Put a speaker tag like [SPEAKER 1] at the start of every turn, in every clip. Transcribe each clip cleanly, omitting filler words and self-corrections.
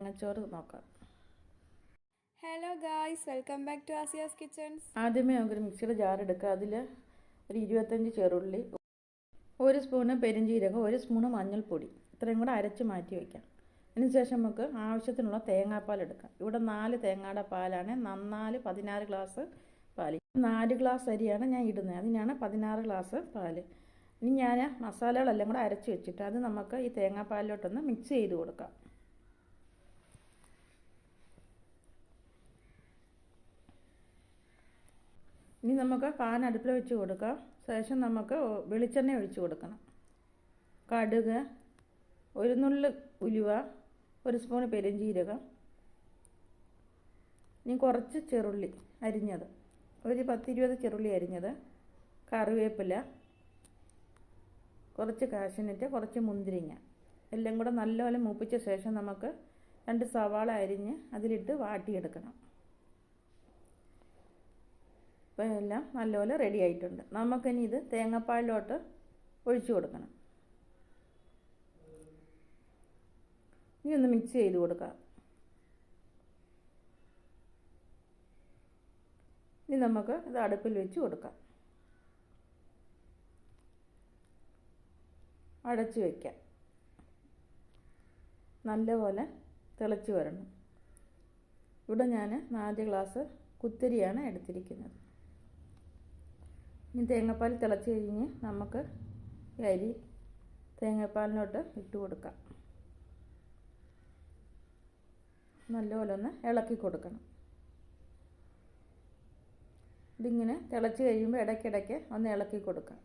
[SPEAKER 1] തേങ്ങാച്ചോറ് നോക്കാം.
[SPEAKER 2] Hello guys, welcome back to Asiya's kitchens.
[SPEAKER 1] ആദ്യമേ നമുക്കൊരു മിക്സിയുടെ ജാർ എടുക്കുക. അതിൽ ഒരു 25 ചെറുള്ളി, 1 സ്പൂണ് പെരുംജീരകം, 1 സ്പൂണ് മഞ്ഞൾപ്പൊടി, ഇത്രയും കൂടെ അരച്ച് മാറ്റി വയ്ക്കാം. അതിനുശേഷം നമുക്ക് ആവശ്യത്തിനുള്ള തേങ്ങാപ്പാൽ എടുക്കാം. ഇവിടെ 4 തേങ്ങയുടെ പാലാണ്. 16 ഗ്ലാസ് പാൽ. 4 ഗ്ലാസ് അരിയാണ് ഞാൻ ഇടുന്നത്, അതിനാണ് 16 ഗ്ലാസ് പാൽ. ഇനി ഞാൻ മസാലകളെല്ലാം കൂടെ അരച്ച് വെച്ചിട്ട് അത് നമുക്ക് ഈ തേങ്ങാപ്പാലിലോട്ടൊന്ന് മിക്സ് ചെയ്ത് കൊടുക്കാം. ഇനി നമുക്ക് പാൻ അടുപ്പിൽ വെച്ച് കൊടുക്കാം. ശേഷം നമുക്ക് വെളിച്ചെണ്ണ ഒഴിച്ച് കൊടുക്കണം. കടുക്, 1 നുള്ള് ഉലുവ, 1 സ്പൂൺ പെരുംജീരകം, ഇനി കുറച്ച് ചെറുള്ളി അരിഞ്ഞത്, ഒരു 10-20 ചെറുള്ളി അരിഞ്ഞത്, കറിവേപ്പില, കുറച്ച് കാഷ്യൂനട്ട്, കുറച്ച് മുന്തിരിങ്ങ, എല്ലാം കൂടെ നല്ലപോലെ മൂപ്പിച്ച ശേഷം നമുക്ക് 2 സവാള അരിഞ്ഞ് അതിലിട്ട് വാട്ടിയെടുക്കണം. ഇപ്പോൾ എല്ലാം നല്ലപോലെ റെഡി ആയിട്ടുണ്ട്. നമുക്കിനി ഇത് തേങ്ങാപ്പാലിലോട്ട് ഒഴിച്ചു കൊടുക്കണം. ഇനി ഒന്ന് മിക്സ് ചെയ്ത് കൊടുക്കാം. ഇനി നമുക്ക് ഇത് അടുപ്പിൽ വെച്ച് കൊടുക്കാം. അടച്ചു വയ്ക്കാം. നല്ലപോലെ തിളച്ച് വരണം. ഇവിടെ ഞാൻ 4 ഗ്ലാസ് കുത്തരിയാണ് എടുത്തിരിക്കുന്നത്. ഇനി തേങ്ങാപ്പാൽ തിളച്ച് കഴിഞ്ഞ് നമുക്ക് ഈ അരി തേങ്ങാപ്പാലിനോട്ട് ഇട്ട് കൊടുക്കാം. നല്ലപോലെ ഒന്ന് ഇളക്കി കൊടുക്കണം. ഇതിങ്ങനെ തിളച്ച് കഴിയുമ്പോൾ ഇടയ്ക്കിടയ്ക്ക് ഒന്ന് ഇളക്കി കൊടുക്കാം.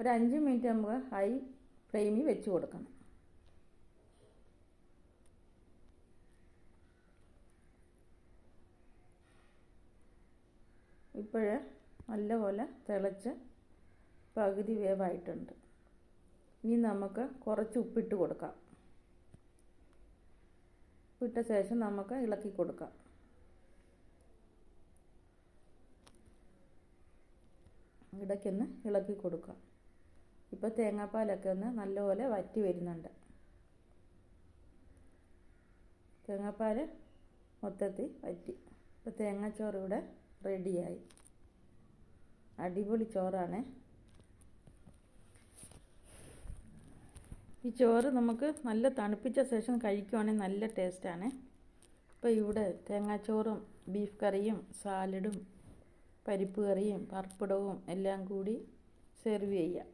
[SPEAKER 1] ഒരു 5 മിനിറ്റ് നമുക്ക് ഹൈ ഫ്ലെയിമിൽ വെച്ച് കൊടുക്കണം. ഇപ്പോൾ നല്ലപോലെ തിളച്ച് പകുതി വേവായിട്ടുണ്ട്. ഇനി നമുക്ക് കുറച്ച് ഉപ്പിട്ട് കൊടുക്കാം. ഉപ്പിട്ട ശേഷം നമുക്ക് ഇളക്കി കൊടുക്കാം. ഇടയ്ക്കൊന്ന് ഇളക്കി കൊടുക്കാം. ഇപ്പോൾ തേങ്ങാപ്പാലൊക്കെ ഒന്ന് നല്ലപോലെ വറ്റി വരുന്നുണ്ട്. തേങ്ങാപ്പാൽ മൊത്തത്തിൽ വറ്റി. ഇപ്പോൾ തേങ്ങാച്ചോറ് ഇവിടെ റെഡിയായി. അടിപൊളി ചോറാണ്. ഈ ചോറ് നമുക്ക് നല്ല തണുപ്പിച്ച ശേഷം കഴിക്കുവാണെങ്കിൽ നല്ല ടേസ്റ്റാണ്. ഇപ്പോൾ ഇവിടെ തേങ്ങാച്ചോറും ബീഫ് കറിയും സാലഡും പരിപ്പ് കറിയും പപ്പടവും എല്ലാം കൂടി സെർവ് ചെയ്യാം.